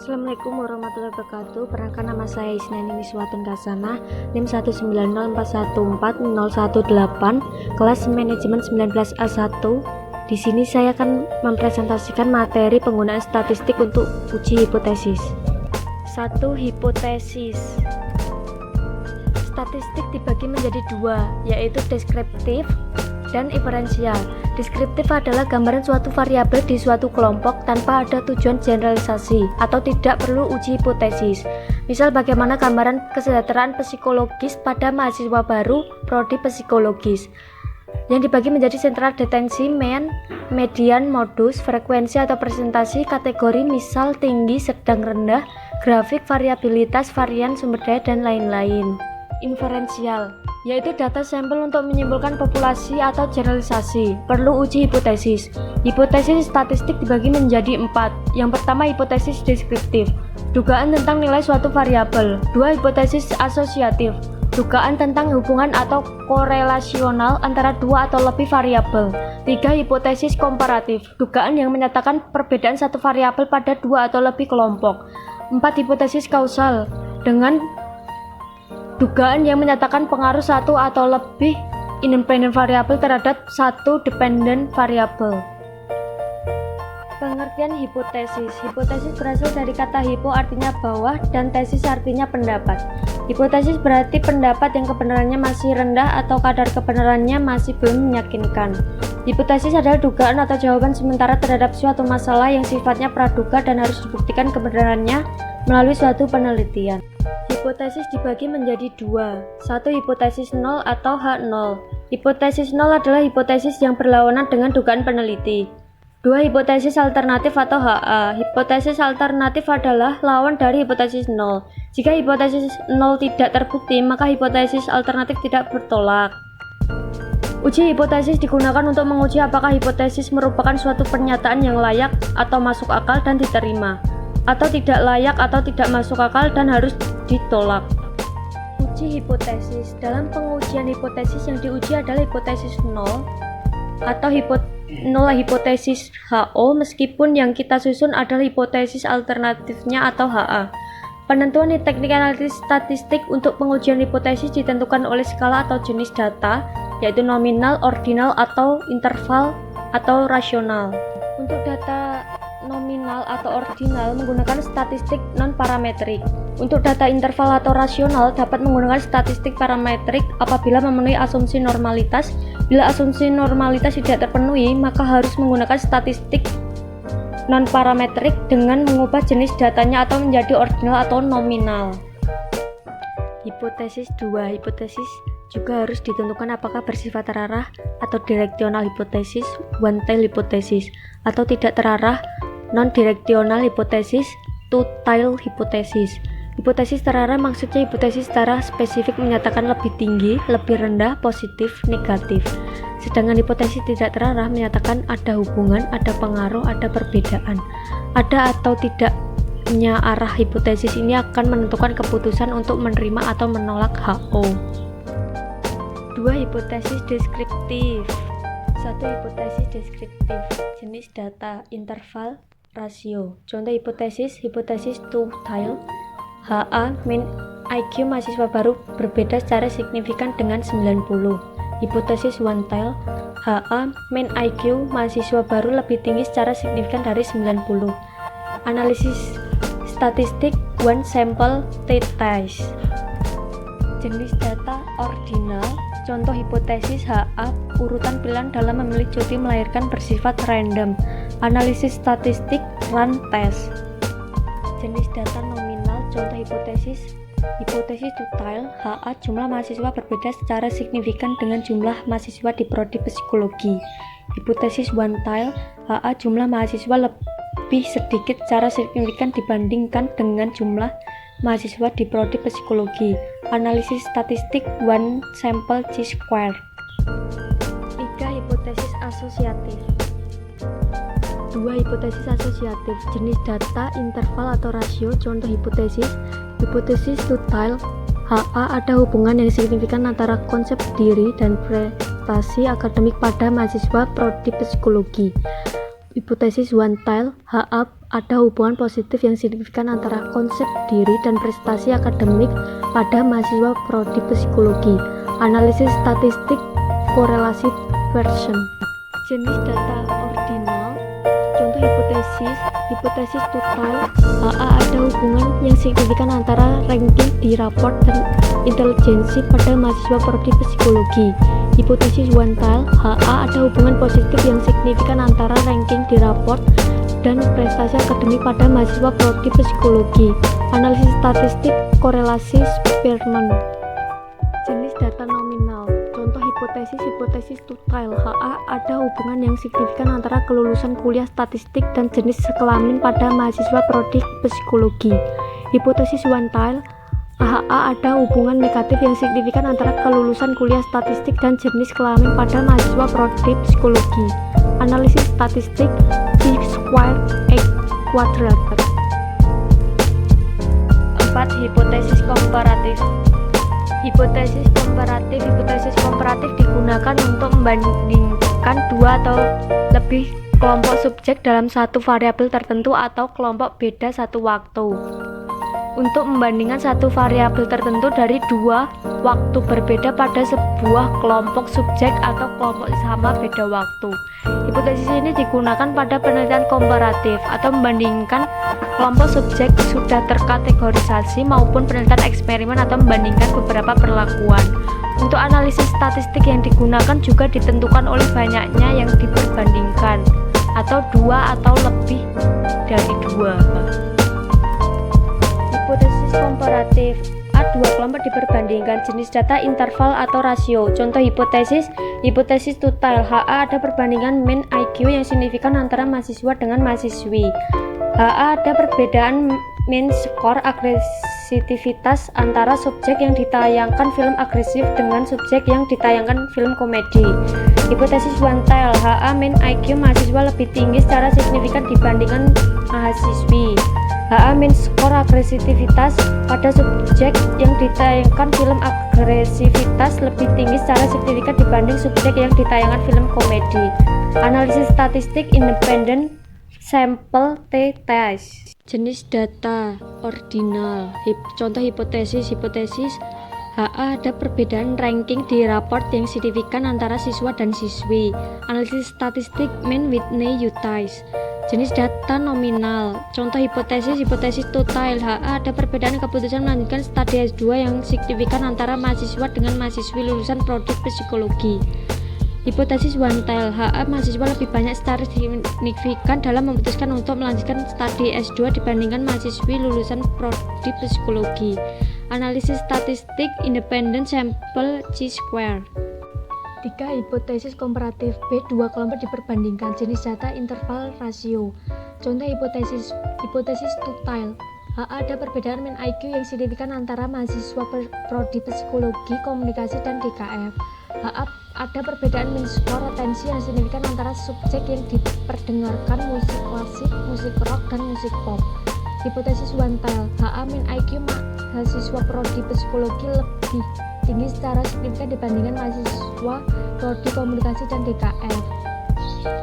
Assalamualaikum warahmatullahi wabarakatuh. Perkenalkan, nama saya Isnani Wiswatun Kasana, NIM 190414018, kelas manajemen 19A1. Di sini saya akan mempresentasikan materi penggunaan statistik untuk uji hipotesis. 1. Hipotesis. Statistik dibagi menjadi dua, yaitu deskriptif dan inferensial. Deskriptif adalah gambaran suatu variabel di suatu kelompok tanpa ada tujuan generalisasi atau tidak perlu uji hipotesis. Misal bagaimana gambaran kesejahteraan psikologis pada mahasiswa baru prodi psikologis yang dibagi menjadi sentral, detensi, mean, median, modus, frekuensi atau presentasi, kategori, misal, tinggi, sedang, rendah, grafik, variabilitas, varian, sumber daya, dan lain-lain. Inferensial, yaitu data sampel untuk menyimpulkan populasi atau generalisasi, perlu uji hipotesis. Hipotesis statistik dibagi menjadi 4. Yang pertama, hipotesis deskriptif, dugaan tentang nilai suatu variabel. 2. Hipotesis asosiatif, dugaan tentang hubungan atau korelasional antara dua atau lebih variabel. 3. Hipotesis komparatif, dugaan yang menyatakan perbedaan satu variabel pada dua atau lebih kelompok. 4. Hipotesis kausal, dengan dugaan yang menyatakan pengaruh satu atau lebih independent variabel terhadap satu dependent variabel. Pengertian hipotesis. Hipotesis berasal dari kata hipo artinya bawah dan tesis artinya pendapat. Hipotesis berarti pendapat yang kebenarannya masih rendah atau kadar kebenarannya masih belum meyakinkan. Hipotesis adalah dugaan atau jawaban sementara terhadap suatu masalah yang sifatnya praduga dan harus dibuktikan kebenarannya melalui suatu penelitian. Hipotesis dibagi menjadi dua. 1. Hipotesis nol atau H0. Hipotesis nol adalah hipotesis yang berlawanan dengan dugaan peneliti. 2. Hipotesis alternatif atau HA. Hipotesis alternatif adalah lawan dari hipotesis nol. Jika hipotesis nol tidak terbukti, maka hipotesis alternatif tidak bertolak. Uji hipotesis digunakan untuk menguji apakah hipotesis merupakan suatu pernyataan yang layak atau masuk akal dan diterima, atau tidak layak atau tidak masuk akal dan harus ditolak. Uji hipotesis. Dalam pengujian hipotesis yang diuji adalah hipotesis nol atau hipotesis HO, meskipun yang kita susun adalah hipotesis alternatifnya atau HA. Penentuan teknik analisis statistik untuk pengujian hipotesis ditentukan oleh skala atau jenis data, yaitu nominal, ordinal, atau interval, atau rasional. Untuk data nominal atau ordinal menggunakan statistik non-parametrik. Untuk data interval atau rasional dapat menggunakan statistik parametrik apabila memenuhi asumsi normalitas. Bila asumsi normalitas tidak terpenuhi, maka harus menggunakan statistik non-parametrik dengan mengubah jenis datanya atau menjadi ordinal atau nominal. Hipotesis 2. Hipotesis juga harus ditentukan apakah bersifat terarah atau direksional, hipotesis one tail hipotesis, atau tidak terarah non-direksional, hipotesis two tail hipotesis. Hipotesis terarah maksudnya hipotesis secara spesifik menyatakan lebih tinggi, lebih rendah, positif, negatif. Sedangkan hipotesis tidak terarah menyatakan ada hubungan, ada pengaruh, ada perbedaan. Ada atau tidaknya arah hipotesis ini akan menentukan keputusan untuk menerima atau menolak HO. 2. Hipotesis deskriptif. 1. Hipotesis deskriptif, jenis data, interval, rasio. Contoh hipotesis two tail. HA mean IQ mahasiswa baru berbeda secara signifikan dengan 90. Hipotesis one tail. HA mean IQ mahasiswa baru lebih tinggi secara signifikan dari 90. Analisis statistik one sample t-test. Jenis data ordinal. Contoh hipotesis HA, urutan pilihan dalam memilih cuti melahirkan bersifat random. Analisis statistik run test. Jenis data nominal. Contoh hipotesis two tail. HA, jumlah mahasiswa berbeda secara signifikan dengan jumlah mahasiswa di prodi psikologi. Hipotesis one tail. HA, jumlah mahasiswa lebih sedikit secara signifikan dibandingkan dengan jumlah mahasiswa di prodi psikologi. Analisis statistik one sample chi-square. 3. Hipotesis asosiatif. 2. Hipotesis asosiatif, jenis data, interval atau rasio. Contoh hipotesis two tail. HA, ada hubungan yang signifikan antara konsep diri dan prestasi akademik pada mahasiswa prodi psikologi. Hipotesis one tile HA ada hubungan positif yang signifikan antara konsep diri dan prestasi akademik pada mahasiswa prodi psikologi. Analisis statistik korelasi Pearson. Jenis data ordinal. Contoh hipotesis two tile HA ada hubungan yang signifikan antara ranking di raport dan intelijensi pada mahasiswa prodi psikologi. Hipotesis one tile HA ada hubungan positif yang signifikan antara ranking di raport dan prestasi akademik pada mahasiswa prodi psikologi. Analisis statistik korelasi Spearman. Jenis data nominal. Contoh hipotesis two tile HA ada hubungan yang signifikan antara kelulusan kuliah statistik dan jenis kelamin pada mahasiswa prodi psikologi. Hipotesis one tile HA ada hubungan negatif yang signifikan antara kelulusan kuliah statistik dan jenis kelamin pada mahasiswa prodi psikologi. Analisis statistik chi-squared X quadrature. 4. Hipotesis komparatif. Hipotesis komparatif digunakan untuk membandingkan dua atau lebih kelompok subjek dalam satu variabel tertentu atau kelompok beda satu waktu. Untuk membandingkan satu variabel tertentu dari dua waktu berbeda pada sebuah kelompok subjek atau kelompok sama beda waktu. Hipotesis ini digunakan pada penelitian komparatif atau membandingkan kelompok subjek sudah terkategorisasi maupun penelitian eksperimen atau membandingkan beberapa perlakuan. Untuk analisis statistik yang digunakan juga ditentukan oleh banyaknya yang diperbandingkan atau dua atau lebih dari dua. Hipotesis komparatif. Dua kelompok diperbandingkan, jenis data interval atau rasio. Contoh hipotesis two tile HA ada perbandingan mean IQ yang signifikan antara mahasiswa dengan mahasiswi. HA ada perbedaan mean score agresivitas antara subjek yang ditayangkan film agresif dengan subjek yang ditayangkan film komedi. Hipotesis one tile HA mean IQ mahasiswa lebih tinggi secara signifikan dibandingkan mahasiswi. HA mean skor agresivitas pada subjek yang ditayangkan film agresivitas lebih tinggi secara signifikan dibanding subjek yang ditayangkan film komedi. Analisis statistik independent sample t-test. Jenis data ordinal. Contoh hipotesis HA ada perbedaan ranking di raport yang signifikan antara siswa dan siswi. Analisis statistik mean Whitney Utice. Jenis data nominal. Contoh hipotesis two tile HA ada perbedaan keputusan melanjutkan studi S2 yang signifikan antara mahasiswa dengan mahasiswi lulusan prodi psikologi. Hipotesis one tile HA mahasiswa lebih banyak secara signifikan dalam memutuskan untuk melanjutkan studi S2 dibandingkan mahasiswi lulusan prodi psikologi. Analisis statistik independent sample chi-square. 3. Hipotesis komparatif. Dua kelompok diperbandingkan, jenis data interval rasio. Contoh hipotesis two tile HA ada perbedaan mean IQ yang signifikan antara mahasiswa prodi psikologi, komunikasi, dan DKF. HA ada perbedaan mean score atensi yang signifikan antara subjek yang diperdengarkan musik klasik, musik rock, dan musik pop. Hipotesis one tile HA mean IQ mahasiswa prodi psikologi lebih tinggi secara signifikan dibandingkan mahasiswa prodi komunikasi dan DKF.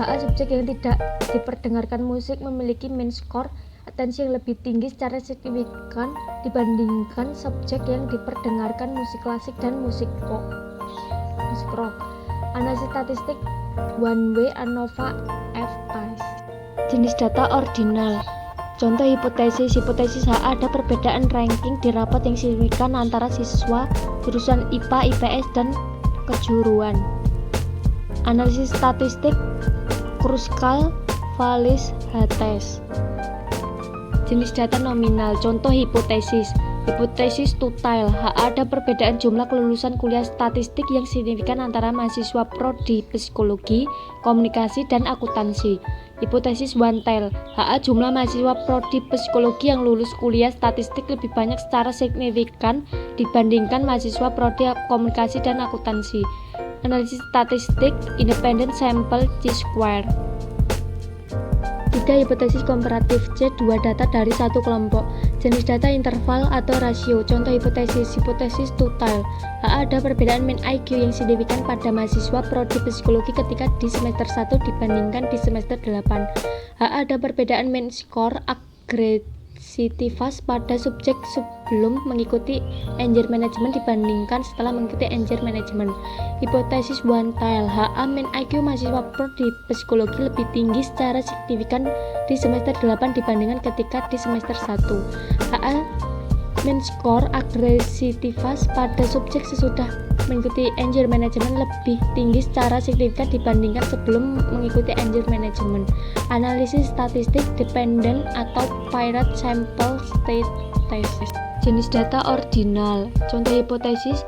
HA subjek yang tidak diperdengarkan musik memiliki mean score atensi yang lebih tinggi secara signifikan dibandingkan subjek yang diperdengarkan musik klasik dan musik pop, musik rock. Analisis statistik one way ANOVA F-test. Jenis data ordinal. Contoh hipotesis HA ada perbedaan ranking di raport yang signifikan antara siswa jurusan IPA, IPS, dan kejuruan. Analisis statistik Kruskal-Wallis H-test. Jenis data nominal. Contoh hipotesis two tile HA ada perbedaan jumlah kelulusan kuliah statistik yang signifikan antara mahasiswa prodi psikologi, komunikasi, dan akuntansi. Hipotesis one tile HA jumlah mahasiswa prodi psikologi yang lulus kuliah statistik lebih banyak secara signifikan dibandingkan mahasiswa prodi komunikasi dan akuntansi. Analisis statistik independent sample chi-square. 3. Hipotesis komparatif. C. Dua data dari satu kelompok. Jenis data interval atau rasio. Contoh hipotesis tutile. Ada perbedaan mean IQ yang signifikan pada mahasiswa prodi psikologi ketika di semester 1 dibandingkan di semester 8. Ada perbedaan mean score agresivitas pada subjek sebelum mengikuti anger management dibandingkan setelah mengikuti anger management. Hipotesis one tile. Mean IQ mahasiswa prodi psikologi lebih tinggi secara signifikan di semester 8 dibandingkan ketika di semester 1. Mean score agresivitas pada subjek sesudah mengikuti anger management lebih tinggi secara signifikan dibandingkan sebelum mengikuti anger management. Analisis statistik dependent atau paired sample test. Jenis data ordinal. Contoh hipotesis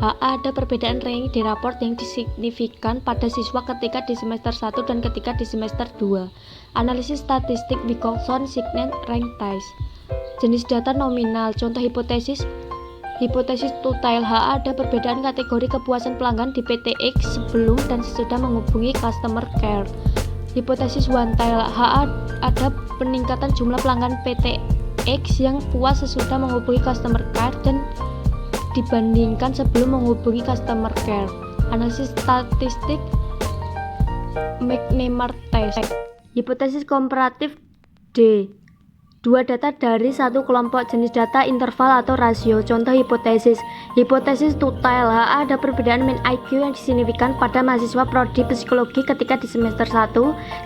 ada perbedaan ranking di raport yang signifikan pada siswa ketika di semester 1 dan ketika di semester 2. Analisis statistik Wilcoxon-Signet rank test. Jenis data nominal. Contoh hipotesis tutile. Ada perbedaan kategori kepuasan pelanggan di PTX sebelum dan sesudah menghubungi customer care. Hipotesis one tile. Ada peningkatan jumlah pelanggan PTX yang puas sesudah menghubungi customer care dan dibandingkan sebelum menghubungi customer care. Analisis statistik McNemar test. Hipotesis komparatif. D. Dua data dari satu kelompok. Jenis data interval atau rasio. Contoh hipotesis tutile. Ada perbedaan mean IQ yang signifikan pada mahasiswa prodi psikologi ketika di semester 1,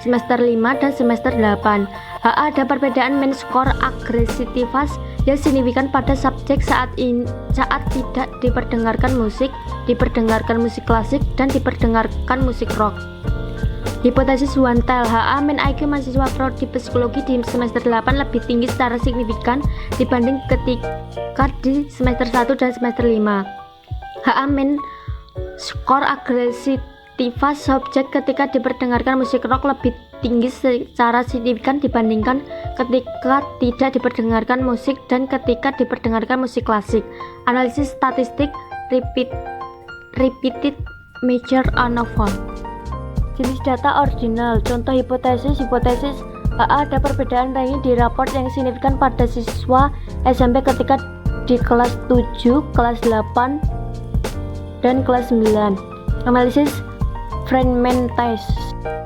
semester 5, dan semester 8. Ada perbedaan mean score agresivitas yang signifikan pada subjek saat tidak diperdengarkan musik klasik, dan diperdengarkan musik rock. Hipotesis one tile. Mean IQ mahasiswa prodi psikologi di semester 8 lebih tinggi secara signifikan dibanding ketika di semester 1 dan semester 5. Mean score agresivitas subjek ketika diperdengarkan musik rock lebih tinggi secara signifikan dibandingkan ketika tidak diperdengarkan musik dan ketika diperdengarkan musik klasik. Analisis statistik repeated measure ANOVA. Jenis data ordinal. Contoh hipotesis ada perbedaan ranking di raport yang signifikan pada siswa SMP ketika di kelas 7, kelas 8, dan kelas 9. Analisis Friedman test.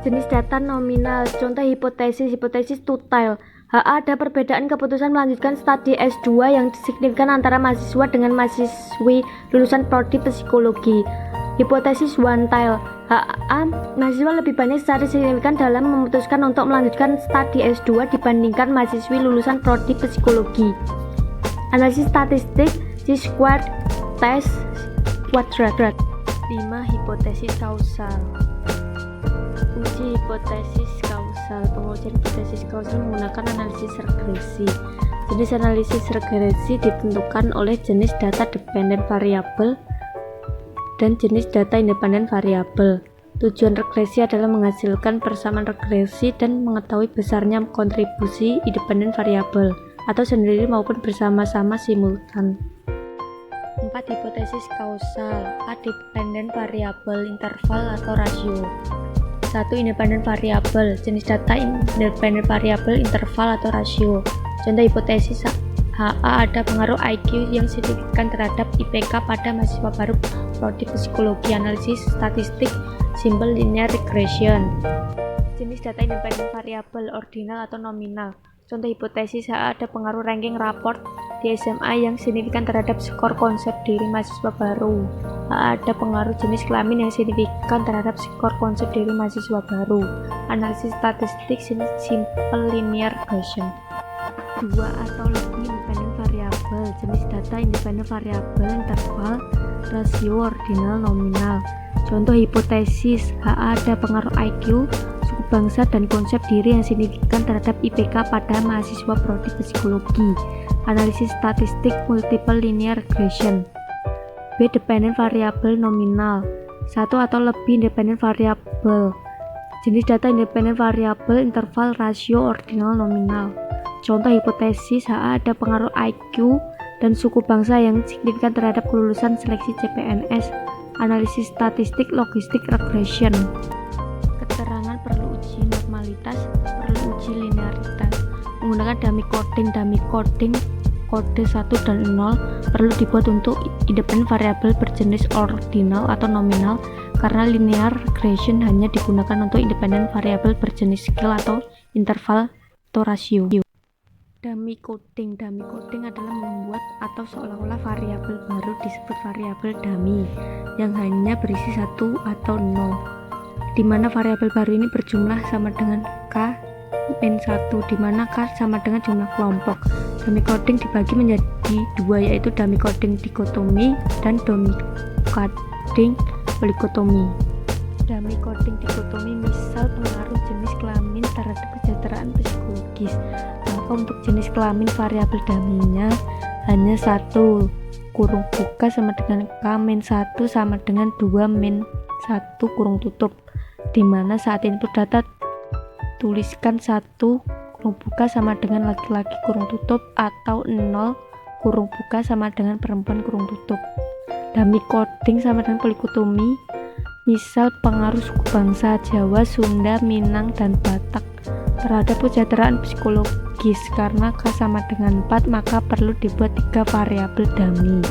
Jenis data nominal. Contoh hipotesis tutile. Ada perbedaan keputusan melanjutkan studi S2 yang signifikan antara mahasiswa dengan mahasiswi lulusan prodi psikologi. Hipotesis one tile. Mahasiswa lebih banyak secara signifikan dalam memutuskan untuk melanjutkan studi S2 dibandingkan mahasiswi lulusan prodi psikologi. Analisis statistik Chi-squared test quadrat. 5. Hipotesis kausal. Uji hipotesis kausal. Pengujian hipotesis kausal menggunakan analisis regresi. Jenis analisis regresi ditentukan oleh jenis data dependent variable dan jenis data independen variabel. Tujuan regresi adalah menghasilkan persamaan regresi dan mengetahui besarnya kontribusi independen variabel atau sendiri maupun bersama-sama simultan. 4. Hipotesis kausal. Dependent variabel interval atau rasio. 1. Independen variabel. Jenis data independen variabel interval atau rasio. Contoh hipotesis ada pengaruh IQ yang signifikan terhadap IPK pada mahasiswa baru prodi psikologi. Analisis statistik simple linear regression. Jenis data independen variabel ordinal atau nominal. Contoh hipotesis ada pengaruh ranking raport di SMA yang signifikan terhadap skor konsep diri mahasiswa baru. Ada pengaruh jenis kelamin yang signifikan terhadap skor konsep diri mahasiswa baru. Analisis statistik simple linear regression. 2 atau lebih independen variabel. Jenis data independen variabel interval rasio ordinal nominal. Contoh hipotesis ada pengaruh IQ, suku bangsa, dan konsep diri yang signifikan terhadap IPK pada mahasiswa prodi psikologi. Analisis statistik multiple linear regression. B. Dependent variabel nominal. 1 atau lebih independen variabel. Jenis data independen variabel interval rasio ordinal nominal. Contoh hipotesis ada pengaruh IQ dan suku bangsa yang signifikan terhadap kelulusan seleksi CPNS. Analisis statistik logistik regression. Keterangan perlu uji normalitas menggunakan dummy coding kode 1 dan 0 perlu dibuat untuk independent variabel berjenis ordinal atau nominal, karena linear regression hanya digunakan untuk independent variabel berjenis scale atau interval atau rasio. Dummy coding adalah membuat atau seolah-olah variabel baru disebut variabel dummy yang hanya berisi 1 atau 0, di mana variabel baru ini berjumlah sama dengan k-1, di mana k sama dengan jumlah kelompok. Dummy coding dibagi menjadi dua, yaitu dummy coding dikotomi dan dummy coding polikotomi. Dummy coding dikotomi misal pengaruh jenis kelamin terhadap kesejahteraan psikologis. Untuk jenis kelamin variabel dummy-nya hanya 1 kurung buka sama dengan k-1 sama dengan 2-1 kurung tutup, dimana saat input data tuliskan 1 kurung buka sama dengan laki-laki kurung tutup atau 0 kurung buka sama dengan perempuan kurung tutup. Dummy coding sama dengan polikotomi misal pengaruh suku bangsa Jawa, Sunda, Minang, dan Batak terhadap kesejahteraan psikologis. Karena k sama dengan 4, maka perlu dibuat 3 variabel dummy.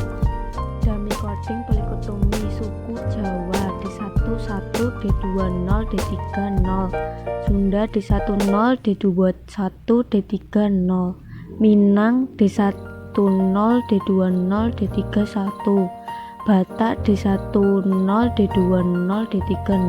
Dummy coding polikotomi suku Jawa D11, D20, D30, Sunda D10, D21, D30, Minang D10, D20, D31, Batak D10, D20, D30.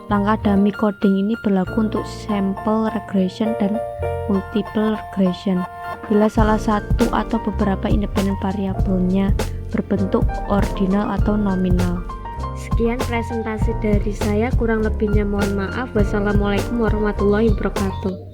Langkah dummy coding ini berlaku untuk sample regression dan multiple regression bila salah satu atau beberapa independen variabelnya berbentuk ordinal atau nominal. Sekian presentasi dari saya, kurang lebihnya mohon maaf. Wassalamualaikum warahmatullahi wabarakatuh.